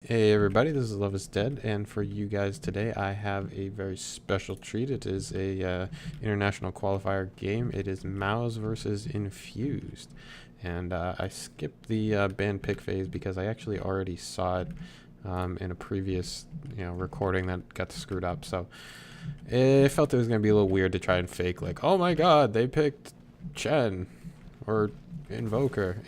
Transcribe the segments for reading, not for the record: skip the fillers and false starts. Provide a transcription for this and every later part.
Hey everybody, this is Love is Dead, and for you guys today I have a very special treat. It is a international qualifier game. It is Mouse versus Infused, and I skipped the band pick phase because I actually already saw it in a previous recording that got screwed up. So it felt it was going to be a little weird to try and fake like, oh my god, they picked Chen or Invoker.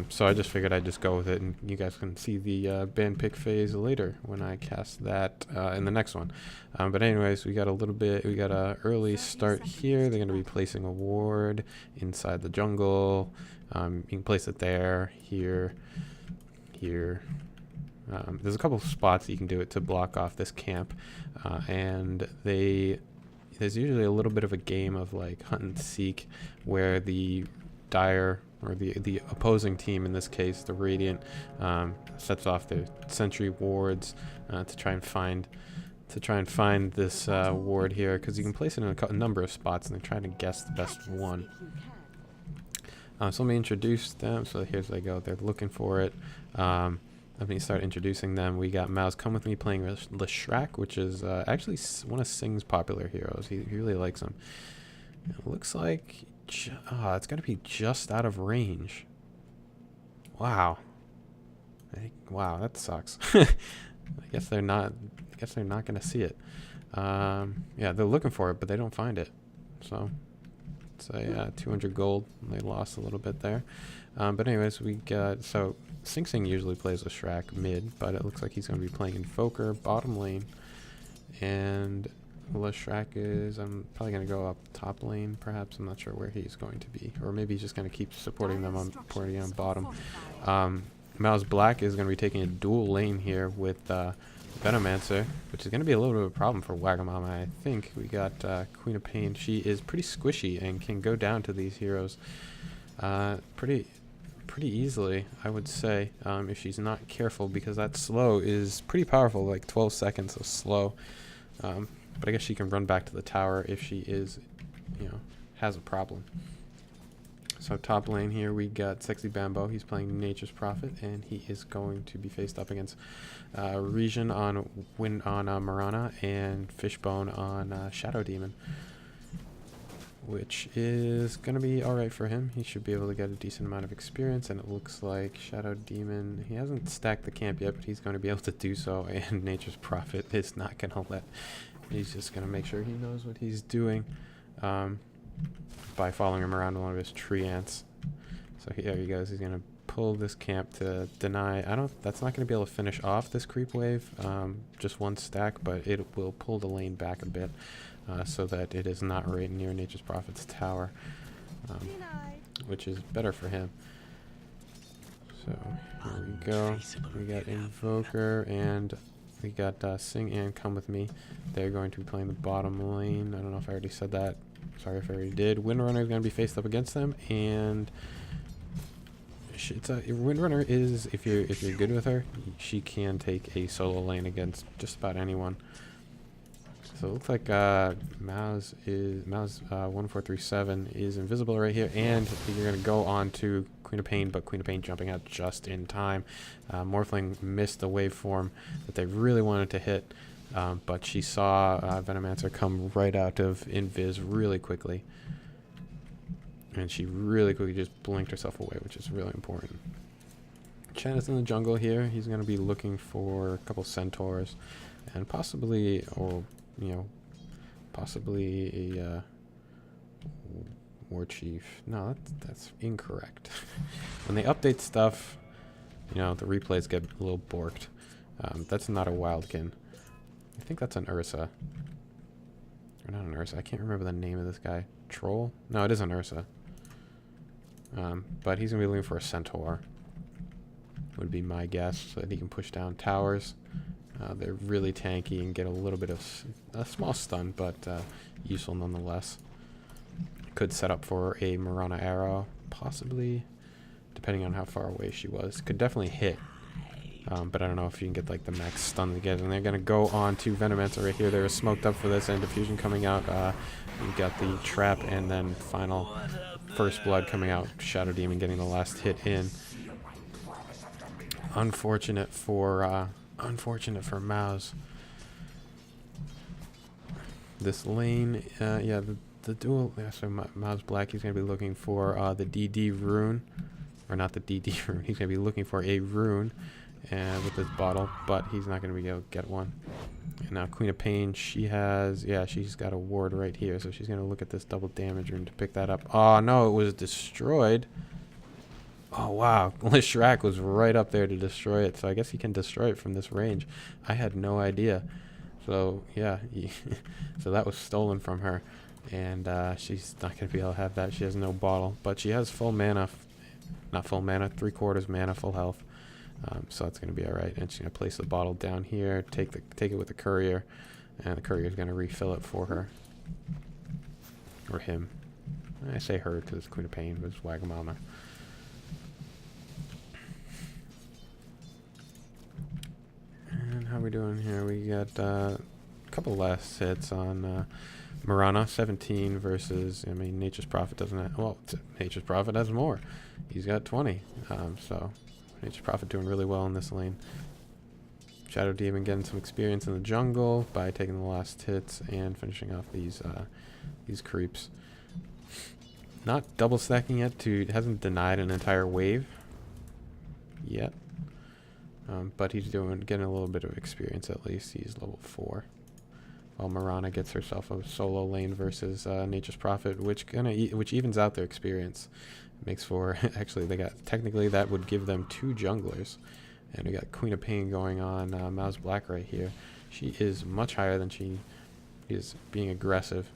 So I just figured I'd just go with it, and you guys can see the band pick phase later when I cast that in the next one. But anyways, we got a early start here. They're going to be placing a ward inside the jungle. You can place it there, here. There's a couple of spots that you can do it to block off this camp, and there's usually a little bit of a game of like hunt and seek where the dire or the opposing team, in this case the Radiant, sets off their sentry wards to try and find this ward here, because you can place it in a number of spots and they're trying to guess the best one. So let me introduce them. So here's they go. They're looking for it. Let me start introducing them. We got Mouse Come With Me playing Leshrac, which is actually one of Sing's popular heroes. He really likes him. It looks like it's got to be just out of range. Wow. Wow, that sucks. I guess they're not going to see it. Yeah, they're looking for it, but they don't find it. So it's a 200 gold. They lost a little bit there. But anyways, we got Sing usually plays with Shrek mid, but it looks like he's going to be playing Invoker bottom lane, and Leshrac is, I'm probably going to go up top lane, perhaps. I'm not sure where he's going to be. Or maybe he's just going to keep supporting them on bottom. Mouse Black is going to be taking a dual lane here with Venomancer, which is going to be a little bit of a problem for Wagamama, I think. We got Queen of Pain. She is pretty squishy and can go down to these heroes pretty easily, I would say, if she's not careful, because that slow is pretty powerful, like 12 seconds of slow. But I guess she can run back to the tower if she is, has a problem. So top lane here, we got Sexy Bambo. He's playing Nature's Prophet, and he is going to be faced up against Region on Marana and Fishbone on Shadow Demon, which is going to be alright for him. He should be able to get a decent amount of experience, and it looks like Shadow Demon, he hasn't stacked the camp yet, but he's going to be able to do so, and Nature's Prophet is not going to let... He's just going to make sure he knows what he's doing by following him around one of his tree ants. So there he goes. He's going to pull this camp to deny. That's not going to be able to finish off this creep wave, just one stack, but it will pull the lane back a bit so that it is not right near Nature's Prophet's tower, which is better for him. So here we go. We got Invoker, and we got Sing and Come With Me. They're going to be playing the bottom lane. I don't know if I already said that. Sorry if I already did. Windrunner is going to be faced up against them, and Windrunner is, if you're good with her, she can take a solo lane against just about anyone. So it looks like Mouse 1437 is invisible right here, and you're going to go on to Queen of Pain, but Queen of Pain jumping out just in time. Morphling missed the waveform that they really wanted to hit, but she saw Venomancer come right out of Invis really quickly, and she really quickly just blinked herself away, which is really important. Chen is in the jungle here. He's going to be looking for a couple centaurs, and possibly a War Chief. No, that's incorrect. When they update stuff, the replays get a little borked. That's not a Wildkin. I think that's an Ursa. Or not an Ursa. I can't remember the name of this guy. Troll? No, it is an Ursa. But he's going to be looking for a Centaur, would be my guess, so that he can push down towers. They're really tanky and get a little bit of a small stun, but useful nonetheless. Could set up for a Marana arrow, possibly, depending on how far away she was. Could definitely hit, but I don't know if you can get like the max stun to get. And they're gonna go on to Venomancer right here. They're smoked up for this, and diffusion coming out. You got the trap, and then final first blood coming out. Shadow Demon getting the last hit in. Unfortunate for Mouse. This lane, yeah, the dual. Yeah, so Mouse Black, he's gonna be looking for the DD rune, or not the DD rune. He's gonna be looking for a rune, with this bottle, but he's not gonna be able to get one. And now Queen of Pain, she's got a ward right here, so she's gonna look at this double damage rune to pick that up. Oh no, it was destroyed. Oh wow, Lishrak was right up there to destroy it, so I guess he can destroy it from this range. I had no idea. So yeah, so that was stolen from her, and she's not gonna be able to have that. She has no bottle, but she has full mana, not full mana, 3/4 mana, full health. So that's gonna be all right. And she's gonna place the bottle down here, take it with the courier, and the courier is gonna refill it for her, or him. I say her because it's Queen of Pain, but it's Wagamama. And how we doing here? We got a couple last hits on Marana, 17 versus, I mean, Nature's Prophet doesn't have, well, Nature's Prophet has more. He's got 20. So Nature's Prophet doing really well in this lane. Shadow Demon getting some experience in the jungle by taking the last hits and finishing off these creeps. Not double stacking yet, hasn't denied an entire wave yet. But he's getting a little bit of experience at least. He's level 4. While Marana gets herself a solo lane versus Nature's Prophet, which evens out their experience. Makes for actually technically that would give them 2 junglers, and we got Queen of Pain going on Mouse Black right here. She is much higher than she is being aggressive,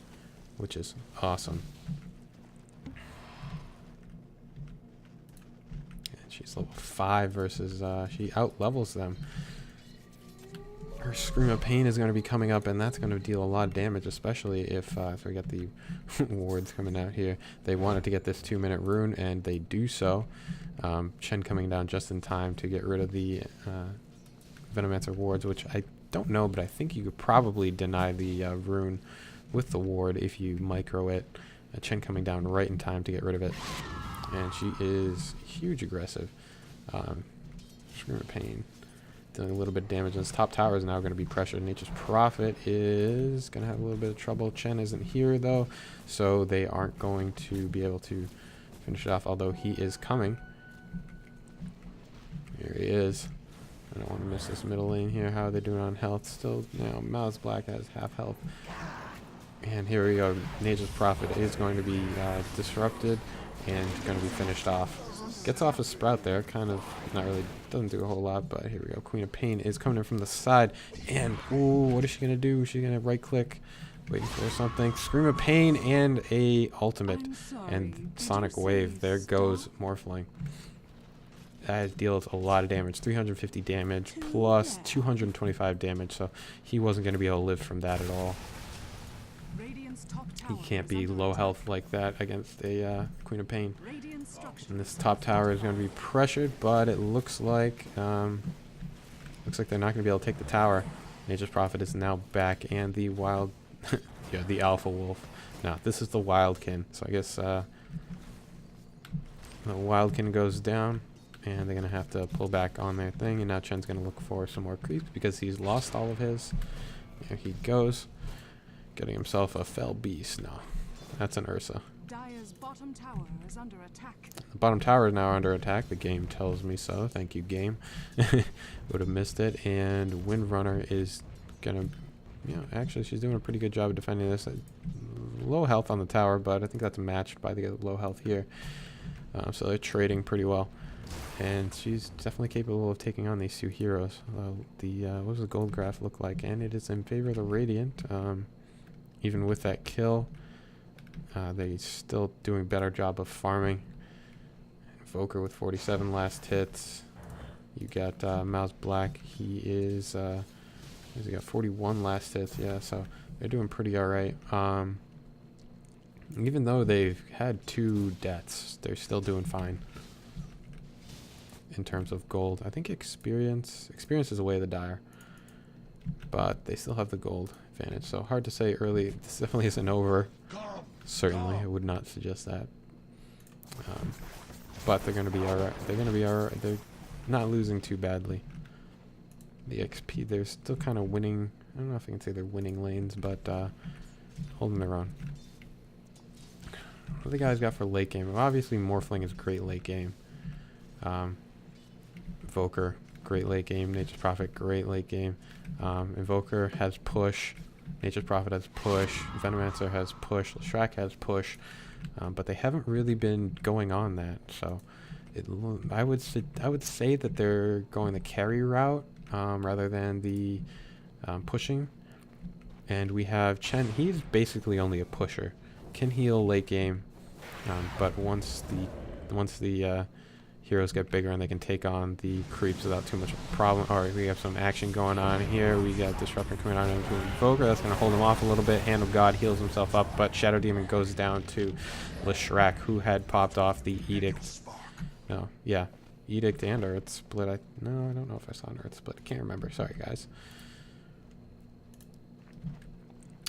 which is awesome. She's level 5 versus, she out-levels them. Her Scream of Pain is going to be coming up, and that's going to deal a lot of damage, especially if we got the wards coming out here. They wanted to get this 2-minute rune, and they do so. Chen coming down just in time to get rid of the Venomancer wards, which I don't know, but I think you could probably deny the rune with the ward if you micro it. Chen coming down right in time to get rid of it. And she is huge aggressive. Scream of Pain doing a little bit of damage. And this top tower is now going to be pressured. Nature's Prophet is going to have a little bit of trouble. Chen isn't here though, so they aren't going to be able to finish it off, although he is coming. Here he is. I don't want to miss this middle lane here. How are they doing on health? Still, Mouse Black has half health. And here we go. Nature's Prophet is going to be disrupted and going to be finished off. Gets off a sprout there, kind of not really, doesn't do a whole lot, but here we go. Queen of Pain is coming in from the side, and ooh, what is she gonna do? She's gonna right click, waiting for something. Scream of Pain and a ultimate, and Sonic Wave. There goes Morphling. That deals a lot of damage, 350 damage plus 225 damage, so he wasn't gonna be able to live from that at all. He can't be low health like that against a Queen of Pain. And this top tower is going to be pressured, but it looks like they're not going to be able to take the tower. Nature's Prophet is now back, and the wild, yeah, the Alpha Wolf. No, this is the Wildkin. So I guess the Wildkin goes down, and they're going to have to pull back on their thing. And now Chen's going to look for some more creeps because he's lost all of his. There he goes. Getting himself a Fell Beast. No, that's an Ursa. Dire's bottom tower is under attack. The bottom tower is now under attack. The game tells me so. Thank you, game. Would have missed it. And Windrunner is gonna, actually she's doing a pretty good job of defending this. Low health on the tower, but I think that's matched by the low health here. So they're trading pretty well. And she's definitely capable of taking on these 2 heroes. What does the gold graph look like? And it is in favor of the Radiant. Even with that kill, they're still doing a better job of farming. Invoker with 47 last hits. You got Mouse Black. He's got 41 last hits. Yeah, so they're doing pretty all right. Even though they've had 2 deaths, they're still doing fine in terms of gold. I think experience is away the Dire, but they still have the gold advantage. So hard to say early. This definitely isn't over. Certainly, I would not suggest that. But they're going to be all right. They're going to be all right. not losing too badly. The XP, they're still kind of winning. I don't know if I can say they're winning lanes, but holding their own. What do the guys got for late game? Well, obviously, Morphling is great late game. Invoker, great late game. Nature's Prophet, great late game. Invoker has push. Nature's Prophet has push. Venomancer has push. Leshrac has push. But they haven't really been going on that. So I would say that they're going the carry route rather than the pushing. And we have Chen. He's basically only a pusher. Can heal late game, but once the heroes get bigger and they can take on the creeps without too much of a problem. Alright, we have some action going on here. We got Disruptor coming on into Invoker. That's going to hold him off a little bit. Hand of God heals himself up, but Shadow Demon goes down to Leshrac, who had popped off the Edict. No, yeah. Edict and Earth Split. No, I don't know if I saw an Earth Split. I can't remember. Sorry, guys.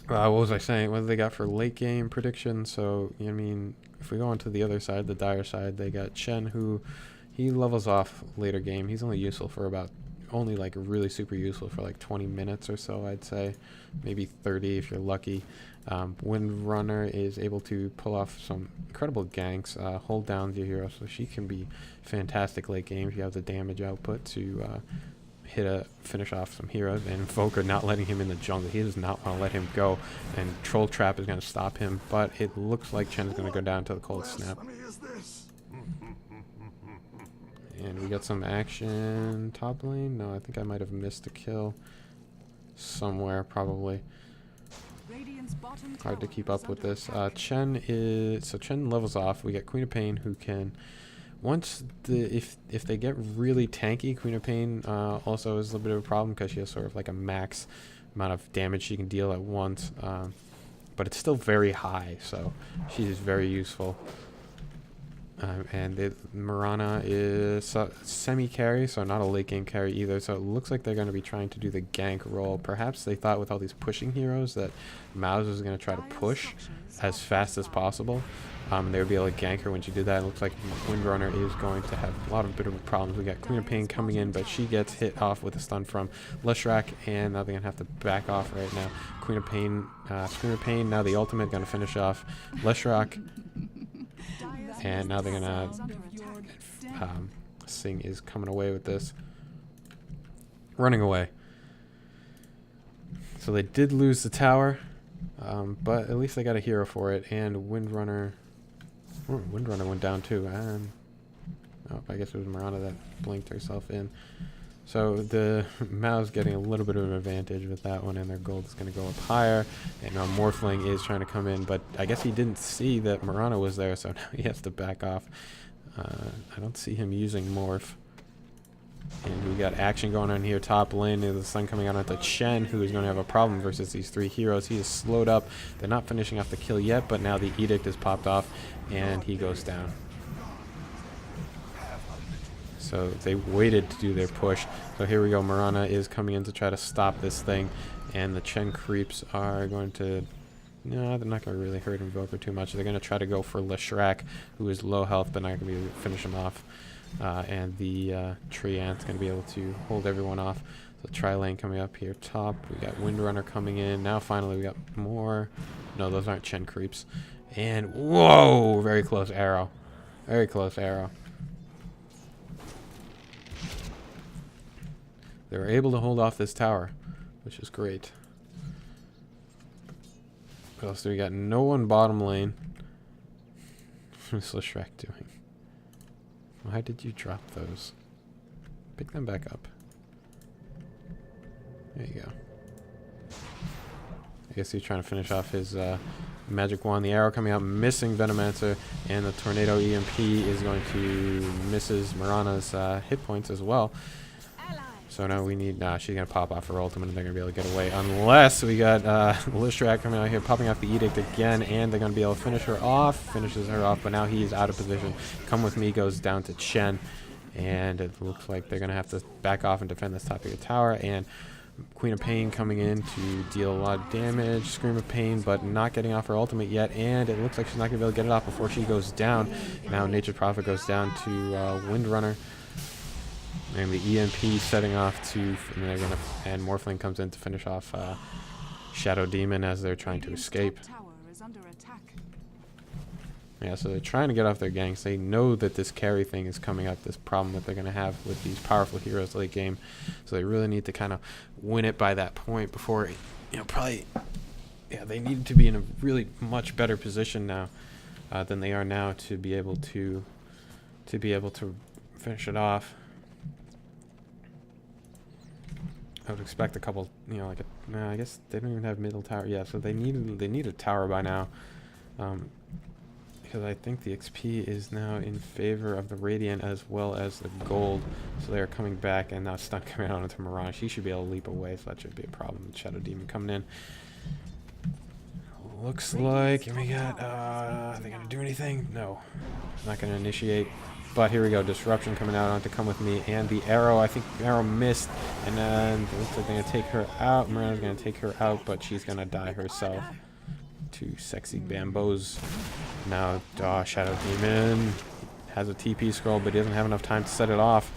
What was I saying? What do they got for late game prediction? So, I mean, if we go on to the other side, the dire side, they got Chen, who he levels off later game. He's only useful for only like really super useful for like 20 minutes or so, I'd say. Maybe 30 if you're lucky. Windrunner is able to pull off some incredible ganks, hold down your hero, so she can be fantastic late game if you have the damage output to finish off some heroes. And Invoker not letting him in the jungle. He does not want to let him go, and Troll Trap is going to stop him, but it looks like Chen is going to go down to the cold snap. And we got some action top lane. No, I think I might have missed a kill somewhere, probably. Hard to keep up with this. Chen levels off. We got Queen of Pain, who can, if they get really tanky, Queen of Pain also is a little bit of a problem because she has sort of like a max amount of damage she can deal at once, but it's still very high, so she is very useful. And Mirana is semi-carry, so not a late game carry either. So it looks like they're going to be trying to do the gank role. Perhaps they thought with all these pushing heroes that Mouse was going to try to push as fast as possible. And they would be able to gank her when she did that. It looks like Windrunner is going to have a lot of bit of problems. We got Queen of Pain coming in, but she gets hit off with a stun from Leshrac, and now they're going to have to back off right now. Queen of Pain, Scream of Pain, now the ultimate going to finish off Leshrac. And now they're gonna Sing is coming away with this, running away. So they did lose the tower, but at least they got a hero for it. And Windrunner went down too. I guess it was Mirana that blinked herself in. So the Mao's getting a little bit of an advantage with that one, and their gold is going to go up higher. And now Morphling is trying to come in, but I guess he didn't see that Mirana was there, so now he has to back off. I don't see him using Morph. And we got action going on here top lane. There's the sun coming out onto Chen, who is going to have a problem versus these three heroes. He is slowed up. They're not finishing off the kill yet, but now the Edict is popped off, and he goes down. So they waited to do their push. So here we go. Mirana is coming in to try to stop this thing. And the Chen creeps are going to... No, they're not going to really hurt Invoker too much. They're going to try to go for Leshrac, who is low health, but not going to be able to finish him off. And the Treant's going to be able to hold everyone off. So Tri-Lane coming up here top. We got Windrunner coming in. Now finally we got more... No, those aren't Chen creeps. And whoa! Very close arrow. Very close arrow. They were able to hold off this tower, which is great. What else do we got? No one bottom lane. What's Leshrac doing? Why did you drop those? Pick them back up. There you go. I guess he's trying to finish off his magic wand. The arrow coming out, missing Venomancer, and the Tornado EMP is going to misses Mirana's hit points as well. So now we need... Nah, she's going to pop off her ultimate and they're going to be able to get away. Unless we got Leshrac coming out here, popping off the Edict again, and they're going to be able to finish her off. Finishes her off, but now he's out of position. Come With Me goes down to Chen. And it looks like they're going to have to back off and defend this top of the tower. And Queen of Pain coming in to deal a lot of damage. Scream of Pain, but not getting off her ultimate yet. And it looks like she's not going to be able to get it off before she goes down. Now Nature's Prophet goes down to Windrunner. And the EMP setting off to, and they're gonna, and Morphling comes in to finish off Shadow Demon as they're trying to escape. Tower is under attack. Yeah, so they're trying to get off their ganks. They know that this carry thing is coming up, this problem that they're going to have with these powerful heroes late game. So they really need to kind of win it by that point before, probably, yeah, they need to be in a really much better position now than they are now to be able to finish it off. I would expect a couple, no, I guess they don't even have middle tower. Yeah, so they need a tower by now. Because I think the XP is now in favor of the Radiant as well as the Gold. So they're coming back, and now stun coming out onto Mirage. She should be able to leap away, so that should be a problem. Shadow Demon coming in. Looks like we got, are they going to do anything? No. Not going to initiate. But here we go, Disruption coming out on to Come With Me, and the arrow, I think the arrow missed, and then it looks like they're going to take her out. Mirana's going to take her out, but she's going to die herself. Two sexy bambos. Now Shadow Demon has a TP scroll, but he doesn't have enough time to set it off,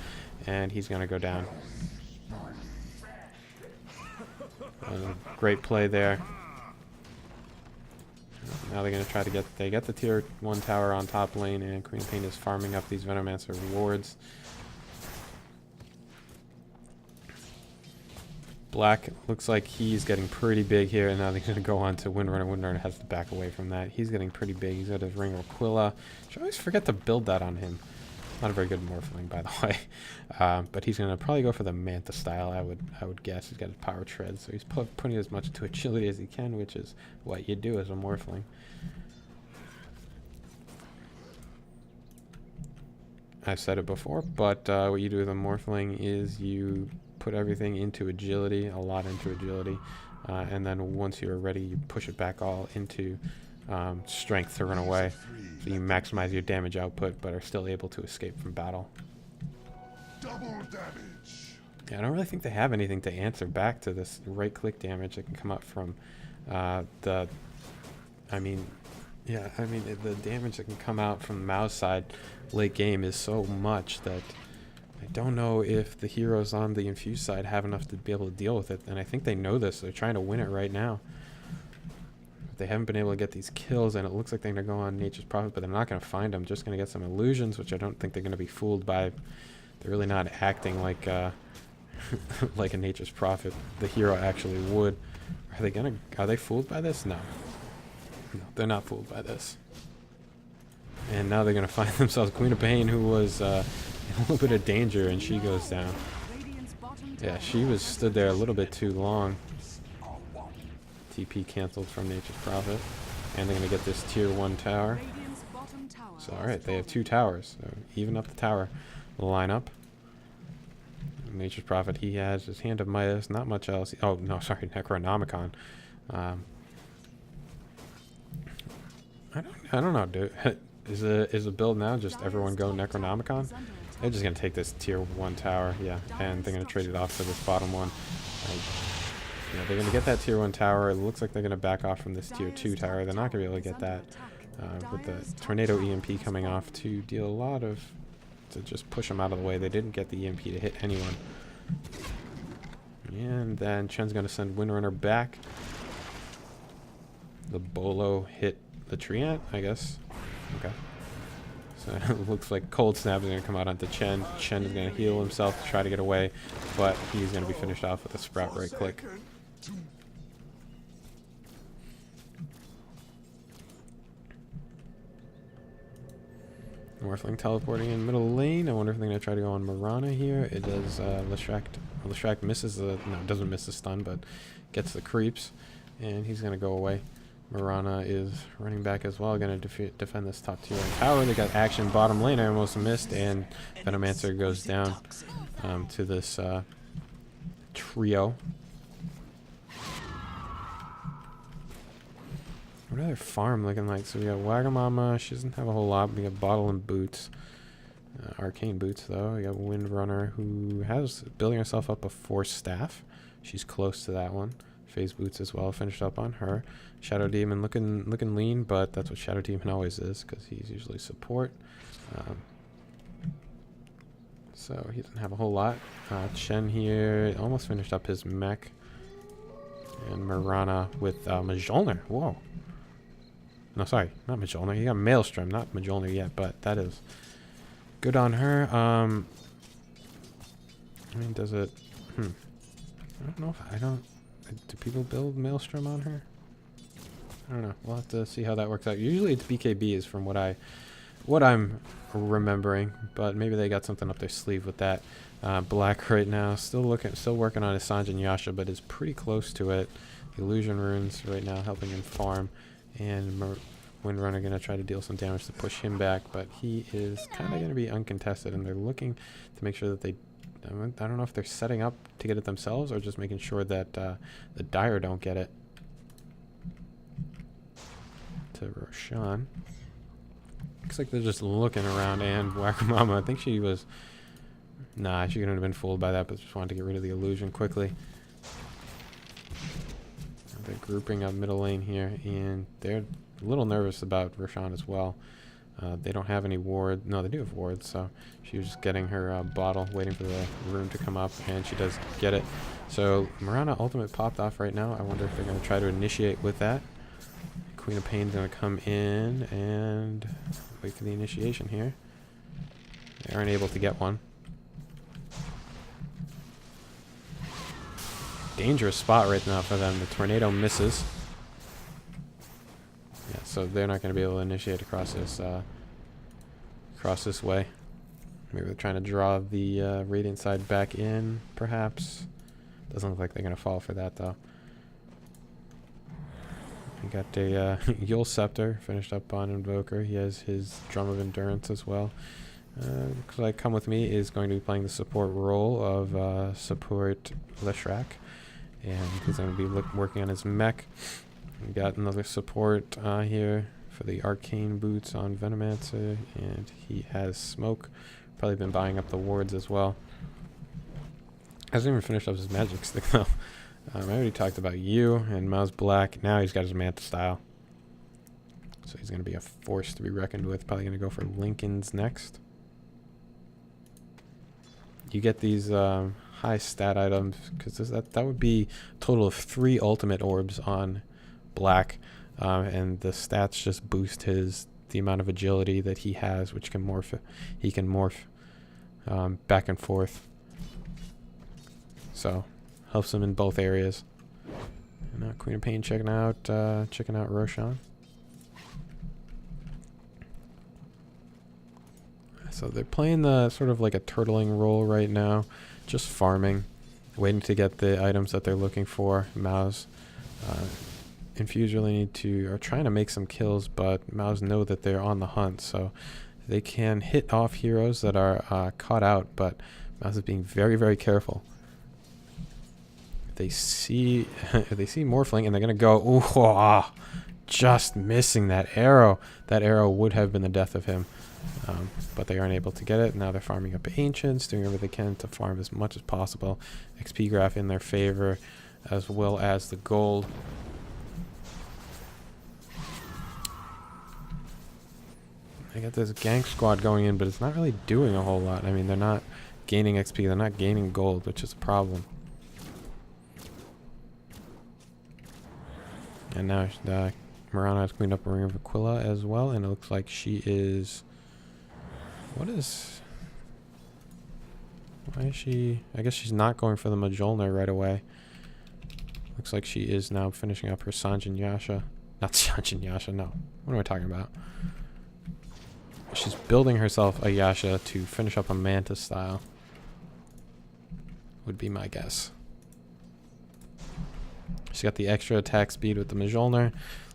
and he's going to go down. Great play there. Now they're going to try to get the tier 1 tower on top lane, and Queen of Pain is farming up these Venomancer wards. Black looks like he's getting pretty big here, and now they're going to go on to Windrunner. Windrunner has to back away from that. He's getting pretty big. He's got his Ring of Aquila. Should always forget to build that on him. Not a very good Morphling, by the way. But he's going to probably go for the Manta style, I would guess. He's got his Power Tread, so he's putting as much to agility as he can, which is what you do as a Morphling. I've said it before, but what you do with a Morphling is you put everything into agility, a lot into agility, and then once you're ready, you push it back all into strength to run away. So you maximize your damage output, but are still able to escape from battle. Double damage. Yeah, I don't really think they have anything to answer back to this right-click damage that can come up from the damage that can come out from the Mouse side late game is so much that I don't know if the heroes on the Infused side have enough to be able to deal with it, and I think they know this. They're trying to win it right now. They haven't been able to get these kills, and it looks like they're going to go on Nature's Prophet, but they're not going to find them. Just going to get some illusions, which I don't think they're going to be fooled by. They're really not acting like like a Nature's Prophet the hero actually would. Are they fooled by this? No. No, they're not fooled by this. And now they're going to find themselves Queen of Pain, who was in a little bit of danger, and she goes down. Yeah, she was stood there a little bit too long. TP canceled from Nature's Prophet. And they're going to get this tier 1 tower. So, alright, they have 2 towers. So, even up the tower. Line up. Nature's Prophet, he has his Hand of Midas, not much else. Oh, no, sorry, Necronomicon. I don't know, dude. Is the build now just everyone go Necronomicon? They're just going to take this tier 1 tower, yeah, and they're going to trade it off for this bottom one. Yeah, they're going to get that tier 1 tower. It looks like they're going to back off from this tier 2 tower. They're not going to be able to get that with the Tornado EMP coming off to deal a lot of... to just push them out of the way. They didn't get the EMP to hit anyone. And then Chen's going to send Windrunner back. The Bolo hit the Treant, I guess. Okay. So it looks like Cold Snap is going to come out onto Chen. Chen is going to heal himself to try to get away, but he's going to be finished off with a Sprout right click. Morphling teleporting in middle lane. I wonder if they're going to try to go on Mirana here. It does, Leshrac misses the, no, doesn't miss the stun, but gets the creeps, and he's going to go away. Mirana is running back as well, going to defend this top tier tower. They got action bottom lane. I almost missed, and Venomancer goes down to this trio. What are their farm looking like? So we got Wagamama. She doesn't have a whole lot. We got Bottle and Boots. Arcane Boots, though. We got Windrunner, who has building herself up a Force Staff. She's close to that one. Phase Boots as well, finished up on her. Shadow Demon looking lean, but that's what Shadow Demon always is, because he's usually support. So he doesn't have a whole lot. Chen here almost finished up his mech. And Mirana with Mjolnir. Whoa. No, sorry. Not Mjolnir. You got Maelstrom, not Mjolnir yet, but that is good on her. I mean, does it... I don't know if... Do people build Maelstrom on her? I don't know. We'll have to see how that works out. Usually it's BKB is from what I'm remembering, but maybe they got something up their sleeve with that. Black right now, still working on his Sanjin Yasha, but is pretty close to it. The illusion runes right now helping him farm, and Windrunner gonna try to deal some damage to push him back, but he is kind of gonna be uncontested, and they're looking to make sure that they. I don't know if they're setting up to get it themselves or just making sure that the Dire don't get it. To Roshan. Looks like they're just looking around, and Wakamama, I think she was... Nah, she couldn't have been fooled by that, but just wanted to get rid of the illusion quickly. They're grouping up middle lane here, and they're a little nervous about Roshan as well. They don't have any ward. No, they do have wards, so she was just getting her bottle, waiting for the rune to come up, and she does get it. So Mirana ultimate popped off right now. I wonder if they're going to try to initiate with that. Queen of Pain's going to come in and wait for the initiation here. They aren't able to get one. Dangerous spot right now for them. The tornado misses. Yeah, so they're not going to be able to initiate across this way. Maybe they're trying to draw the Radiant side back in, perhaps. Doesn't look like they're going to fall for that, though. We got a Yule Scepter finished up on Invoker. He has his Drum of Endurance as well. Looks like Come With Me is going to be playing the support role of support Leshrac. And he's going to be working on his mech. We got another support here for the Arcane Boots on Venomancer. And he has Smoke. Probably been buying up the wards as well. Hasn't even finished up his magic stick though. I already talked about you and Mouse Black. Now he's got his Manta style. So he's going to be a force to be reckoned with. Probably going to go for Lincoln's next. You get these high stat items because that would be a total of 3 ultimate orbs on Black. And the stats just boost the amount of agility that he has, which can morph. He can morph back and forth. So helps him in both areas. And now Queen of Pain checking out Roshan. So they're playing the sort of like a turtling role right now, just farming, waiting to get the items that they're looking for. Mouse, Infused really are trying to make some kills, but Mouse know that they're on the hunt, so they can hit off heroes that are caught out, but Mouse is being very, very careful. They see Morphling and they're gonna go. Ooh, just missing that arrow. That arrow would have been the death of him, but they aren't able to get it. Now they're farming up Ancients, doing whatever they can to farm as much as possible. XP graph in their favor, as well as the gold. I got this gank squad going in, but it's not really doing a whole lot. I mean, they're not gaining XP. They're not gaining gold, which is a problem. And now Mirana has cleaned up a Ring of Aquila as well, and it looks like she is... Why is she... I guess she's not going for the Mjolnir right away. Looks like she is now finishing up her Sanjin Yasha. Not Sanjin Yasha, no. What am I talking about? She's building herself a Yasha to finish up a Manta style. Would be my guess. She's got the extra attack speed with the Mjolnir.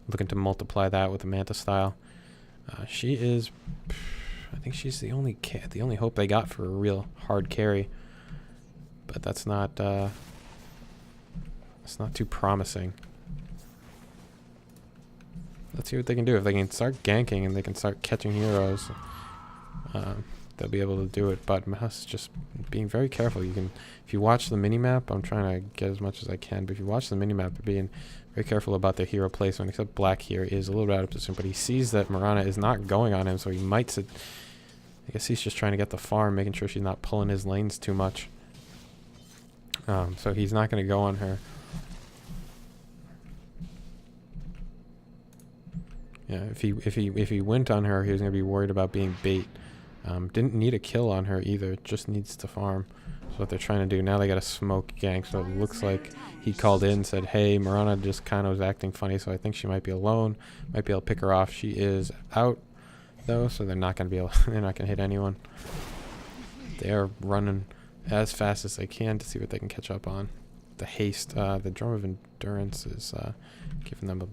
Looking to multiply that with the Manta style. She is... I think she's the only hope they got for a real hard carry. But that's not... it's not too promising. Let's see what they can do. If they can start ganking and they can start catching heroes, they'll be able to do it. But Mouse is just being very careful. You can, if you watch the minimap, I'm trying to get as much as I can, but if you watch the minimap, they're being very careful about their hero placement, except Black here is a little bit out of position, but he sees that Mirana is not going on him, so he might I guess he's just trying to get the farm, making sure she's not pulling his lanes too much. So he's not going to go on her. Yeah, if he went on her, he was going to be worried about being bait. Didn't need a kill on her either, just needs to farm. That's what they're trying to do. Now they got a smoke gank, so it looks like he called in, said, hey, Mirana just kind of was acting funny, so I think she might be alone. Might be able to pick her off. She is out, though, so they're not going to be able, they're not going to hit anyone. They are running as fast as they can to see what they can catch up on. The haste, the drum of endurance is giving them a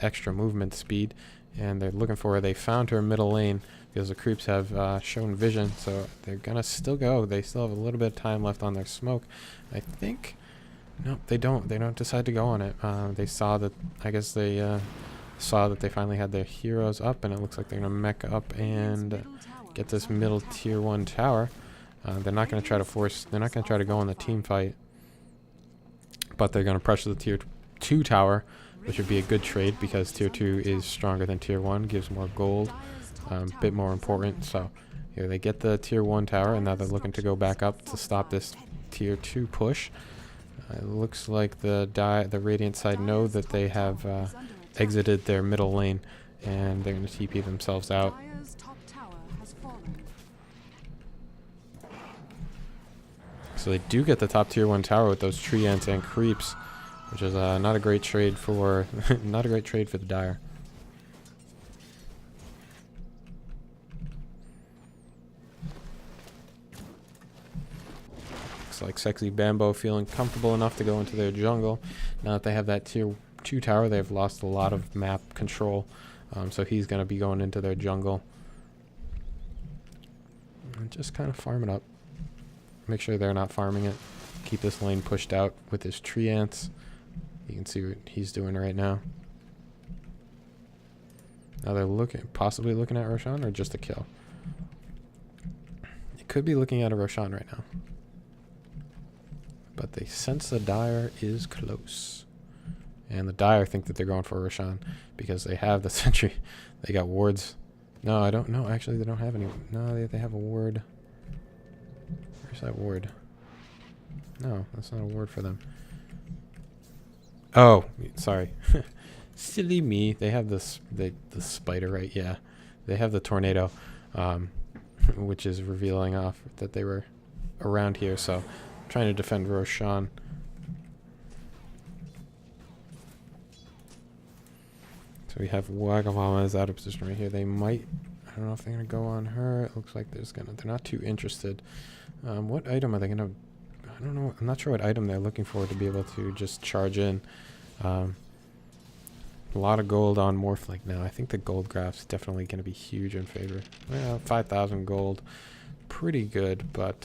extra movement speed, and they're looking for her. They found her middle lane because the creeps have shown vision, so they're gonna still go. They still have a little bit of time left on their smoke. I think no, they don't decide to go on it. They saw that, I guess they saw that they finally had their heroes up, and it looks like they're gonna mech up and get this middle tier 1 tower. They're not gonna try to force, they're not gonna try to go on the team fight, but they're gonna pressure the tier 2 tower, which would be a good trade because tier 2 is stronger than tier 1, gives more gold, a bit more important. So here they get the tier 1 tower, and now they're looking to go back up to stop this tier 2 push. It looks like the Radiant side know that they have exited their middle lane, and they're going to TP themselves out. So they do get the top tier 1 tower with those tree ants and creeps, which is not a great trade for not a great trade for the Dire. Looks like Sexy Bambo feeling comfortable enough to go into their jungle. Now that they have that tier 2 tower, they've lost a lot of map control, so he's going to be going into their jungle and just kind of farm it up. Make sure they're not farming it. Keep this lane pushed out with his tree ants. You can see what he's doing right now. Now they're possibly looking at Roshan, or just a kill. It could be looking at a Roshan right now. But they sense the Dire is close. And the Dire think that they're going for Roshan because they have the sentry. They got wards. No, I don't know. Actually, they don't have any. No, they have a ward. Where's that ward? No, that's not a ward for them. Oh, sorry. Silly me. They have the spider, right? Yeah. They have the tornado, which is revealing off that they were around here. So, I'm trying to defend Roshan. So we have Wagamama is out of position right here. They might, I don't know if they're going to go on her. It looks like they're not too interested. What item are they going to, I don't know. I'm not sure what item they're looking for to be able to just charge in. A lot of gold on Morphlink now. I think the gold graph's definitely going to be huge in favor. Well, 5,000 gold. Pretty good, but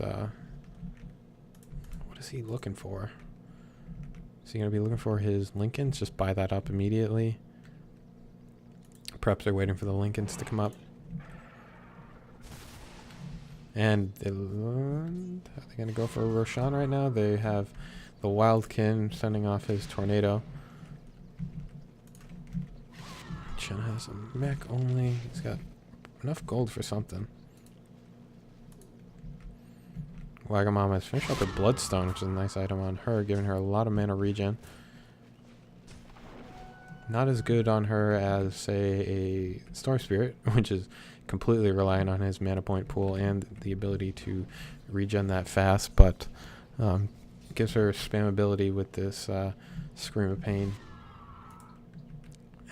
what is he looking for? Is he going to be looking for his Lincolns? Just buy that up immediately. Perhaps they're waiting for the Lincolns to come up. And are they going to go for Roshan right now? They have the Wildkin sending off his tornado. Chen has a mech only. He's got enough gold for something. Wagamama has finished up her Bloodstone, which is a nice item on her, giving her a lot of mana regen. Not as good on her as, say, a Storm Spirit, which is completely reliant on his mana point pool and the ability to regen that fast, but gives her spammability with this Scream of Pain.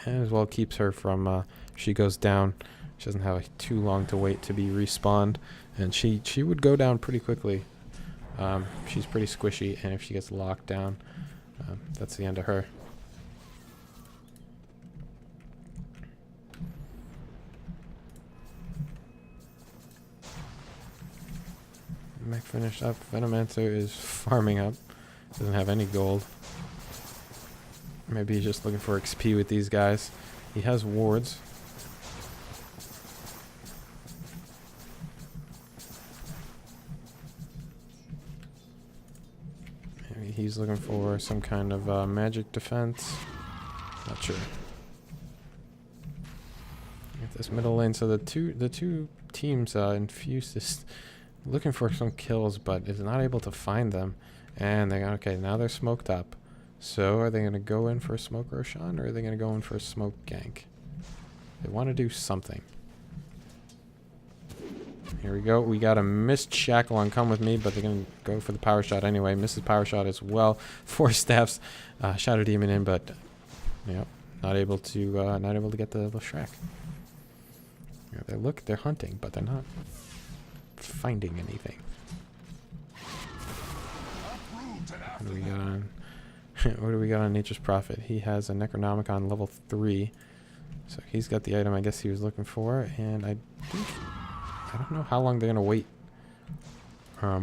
And as well keeps her from, she goes down, she doesn't have too long to wait to be respawned, and she would go down pretty quickly. She's pretty squishy, and if she gets locked down, that's the end of her. Mech finished up. Venomancer is farming up. Doesn't have any gold. Maybe he's just looking for XP with these guys. He has wards. Maybe he's looking for some kind of magic defense. Not sure. If this middle lane. So the two teams, Infused is looking for some kills, but is not able to find them. And they okay, now they're smoked up. So are they going to go in for a smoke Roshan, or are they going to go in for a smoke gank? They want to do something. Here we go. We got a missed shackle on Come With Me, but they're going to go for the power shot anyway. Misses power shot as well. 4 staffs. Shadow Demon in, but not able to get the Shrek. They're hunting, but they're not finding anything. What do we got on? What do we got on Nature's Prophet? He has a Necronomicon level 3. So he's got the item I guess he was looking for. And I don't know how long they're going to wait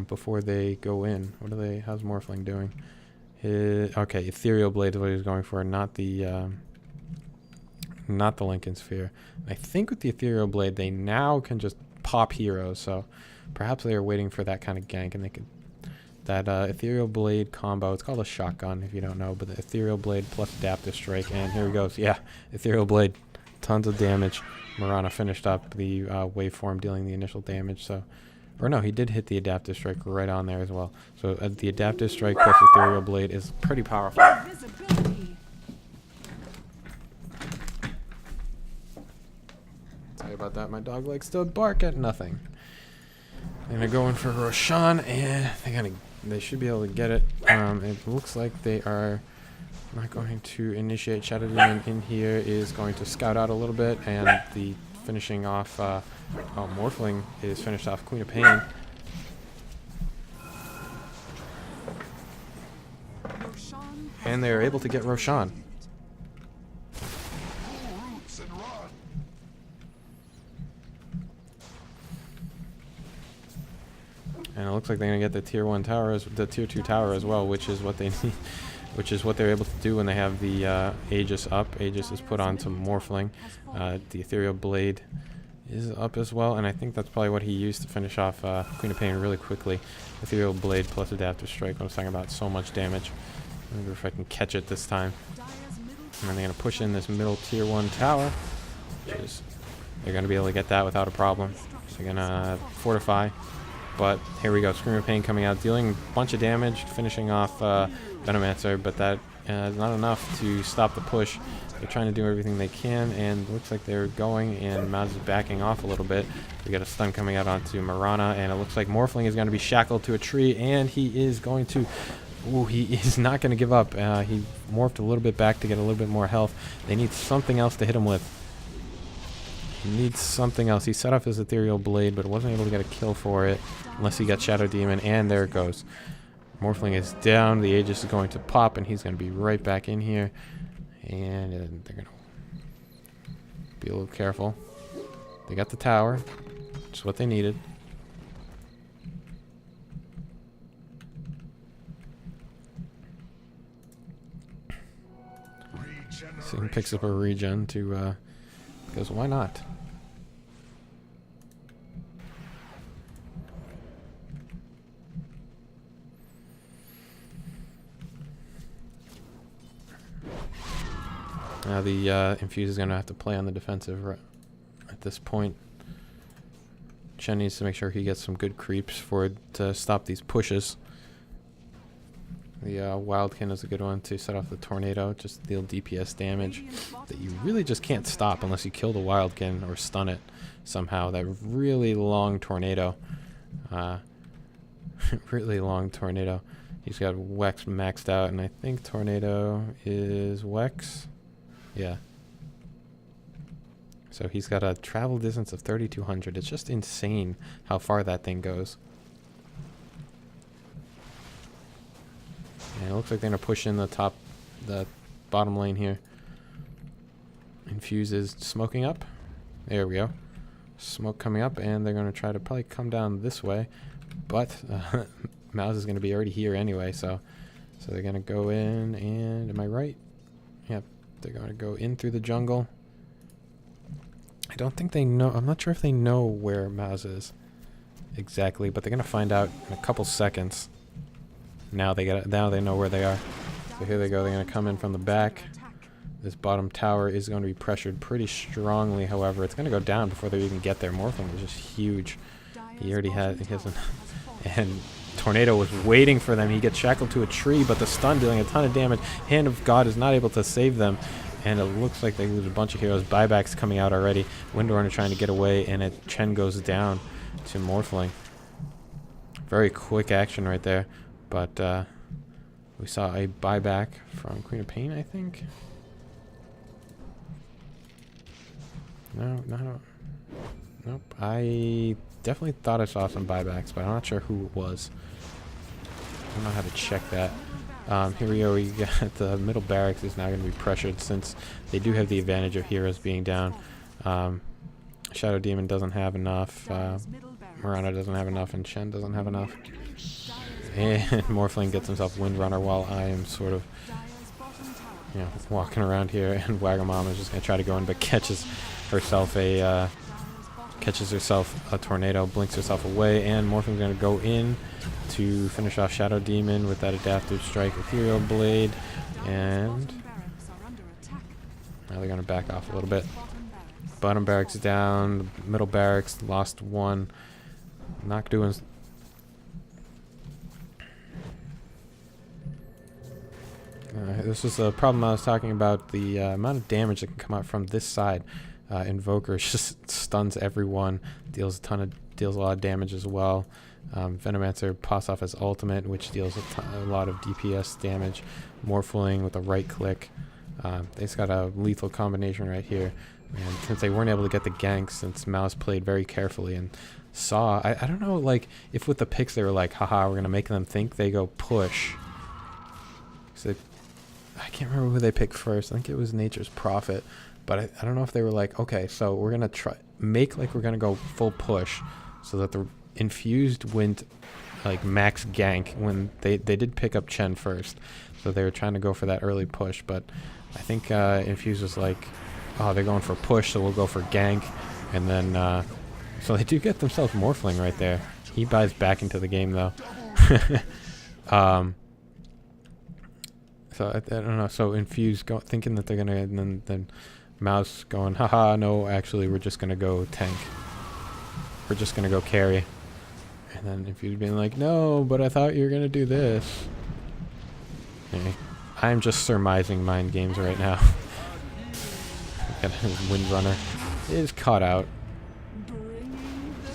before they go in. How's Morphling doing? Okay, Ethereal Blade is what he was going for, not the Lincoln Sphere. I think with the Ethereal Blade, they now can just pop heroes. So perhaps they are waiting for that kind of gank, and they could... That Ethereal Blade combo, it's called a shotgun if you don't know, but the Ethereal Blade plus Adaptive Strike, and here he goes. Yeah, Ethereal Blade, tons of damage. Marana finished up the waveform dealing the initial damage, so... Or no, he did hit the Adaptive Strike right on there as well. So the Adaptive Strike plus Ethereal Blade is pretty powerful. Sorry about that, my dog likes to bark at nothing. They're gonna go in for Roshan, and they should be able to get it. It looks like they are not going to initiate. Shadow Demon in here is going to scout out a little bit, and the finishing off. Morphling is finished off Queen of Pain. And they are able to get Roshan. And it looks like they're going to get the tier 1 tower, the tier 2 tower as well, which is what they need, which is what they're able to do when they have the Aegis up. Aegis is put onto Morphling. The Ethereal Blade is up as well, and I think that's probably what he used to finish off Queen of Pain really quickly. Ethereal Blade plus Adaptive Strike. I was talking about so much damage. I wonder if I can catch it this time. And then they're going to push in this middle tier 1 tower, which is, they're going to be able to get that without a problem. So they're going to fortify. But here we go, Scream of Pain coming out, dealing a bunch of damage, finishing off Venomancer, but that is not enough to stop the push. They're trying to do everything they can, and looks like they're going, and Mouse is backing off a little bit. We got a stun coming out onto Marana, and it looks like Morphling is going to be shackled to a tree, and he is going to... Ooh, he is not going to give up. He morphed a little bit back to get a little bit more health. They need something else to hit him with. He needs something else. He set off his Ethereal Blade, but wasn't able to get a kill for it, unless he got Shadow Demon, and there it goes. Morphling is down, the Aegis is going to pop, and he's going to be right back in here. And they're going to be a little careful. They got the tower, which is what they needed. So he picks up a regen to, because why not? Now the Infused is going to have to play on the defensive at this point. Shen needs to make sure he gets some good creeps to stop these pushes. The Wildkin is a good one to set off the Tornado, just deal DPS damage that you really just can't stop unless you kill the Wildkin or stun it somehow. That really long Tornado. Really long Tornado. He's got Wex maxed out, and I think Tornado is Wex. Yeah. So he's got a travel distance of 3,200. It's just insane how far that thing goes. And it looks like they're going to push in the bottom lane here. Infuse is smoking up. There we go. Smoke coming up, and they're going to try to probably come down this way. But Mouse is going to be already here anyway, so they're going to go in, and am I right? Yep. They're going to go in through the jungle. I don't think they know. I'm not sure if they know where Mouse is exactly, but they're going to find out in a couple seconds. Now they know where they are. So here they go. They're going to come in from the back. This bottom tower is going to be pressured pretty strongly, however. It's going to go down before they even get there. Morphling is just huge. He already has an and Tornado was waiting for them. He gets shackled to a tree, but the stun dealing a ton of damage. Hand of God is not able to save them, and it looks like they lose a bunch of heroes. Buybacks coming out already. Windrunner trying to get away, and Chen goes down to Morphling. Very quick action right there, but we saw a buyback from Queen of Pain, I think. No. Nope. I definitely thought I saw some buybacks, but I'm not sure who it was. I don't know how to check that. Here we go. We got the middle barracks is now going to be pressured since they do have the advantage of heroes being down. Shadow Demon doesn't have enough. Mirana doesn't have enough, and Chen doesn't have enough. And Morphling gets himself Windrunner while I am sort of, walking around here, and Wagamama is just going to try to go in, but catches herself a tornado, blinks herself away, and Morphling's going to go in to finish off Shadow Demon with that adaptive strike, Ethereal Blade, and now they're going to back off a little bit. Bottom barracks down, middle barracks lost one. Not doing. This is the problem I was talking about. The amount of damage that can come out from this side. Invoker just stuns everyone, deals a lot of damage as well. Venomancer pops off his ultimate, which deals a lot of DPS damage. Morphling with a right click. They just got a lethal combination right here. And since they weren't able to get the gank, since Mouse played very carefully and saw, I don't know, like, if with the picks they were like, haha, we're going to make them think, they go push. So I can't remember who they picked first. I think it was Nature's Prophet. But I don't know if they were like, okay, so we're going to make like we're going to go full push so that the Infused went like max gank when they did pick up Chen first. So they were trying to go for that early push. But I think Infused was like, oh, they're going for push, so we'll go for gank. And then, so they do get themselves Morphling right there. He buys back into the game, though. So I don't know. So Infused thinking that they're going to, and then Mouse going, haha, no, actually, we're just going to go tank. We're just going to go carry. And then Infused being like, no, but I thought you were going to do this. Anyway, I'm just surmising mind games right now. Windrunner is caught out.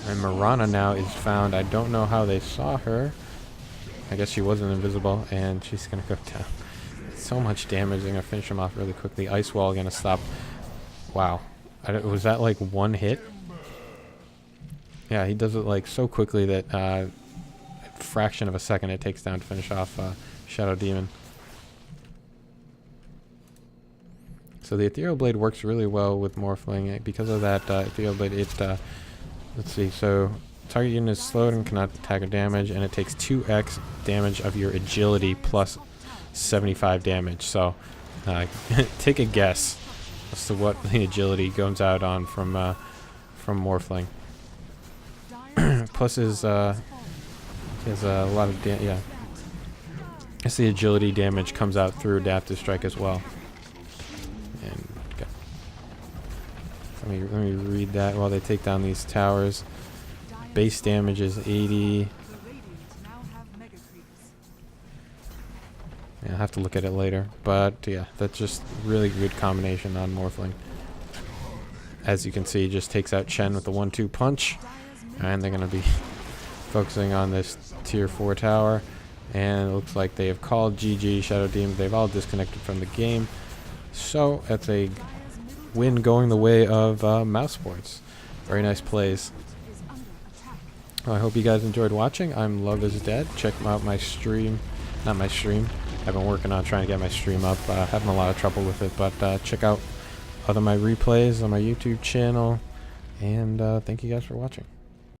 And Mirana now is found. I don't know how they saw her. I guess she wasn't invisible, and she's going to go down. So much damage. They're going to finish him off really quickly. Ice Wall going to stop. Wow. Was that like one hit? Yeah, he does it like so quickly that a fraction of a second it takes down to finish off Shadow Demon. So the Ethereal Blade works really well with Morphling. Because of that Ethereal Blade, let's see, so target unit is slowed and cannot attack or damage, and it takes 2x damage of your agility plus 75 damage. So take a guess as to what the agility goes out on from Morphling. Plus his he has a lot of yeah. I guess the agility damage comes out through adaptive strike as well. And let me read that while they take down these towers. Base damage is 80. Yeah, I'll have to look at it later. But yeah, that's just really good combination on Morphling. As you can see, just takes out Chen with the 1-2 punch. And they're going to be focusing on this tier 4 tower. And it looks like they have called GG, Shadow Demon. They've all disconnected from the game. So that's a win going the way of Mousesports. Very nice plays. Well, I hope you guys enjoyed watching. I'm Love is Dead. Check out my stream. Not my stream. I've been working on trying to get my stream up. Having a lot of trouble with it. But check out other my replays on my YouTube channel. And thank you guys for watching.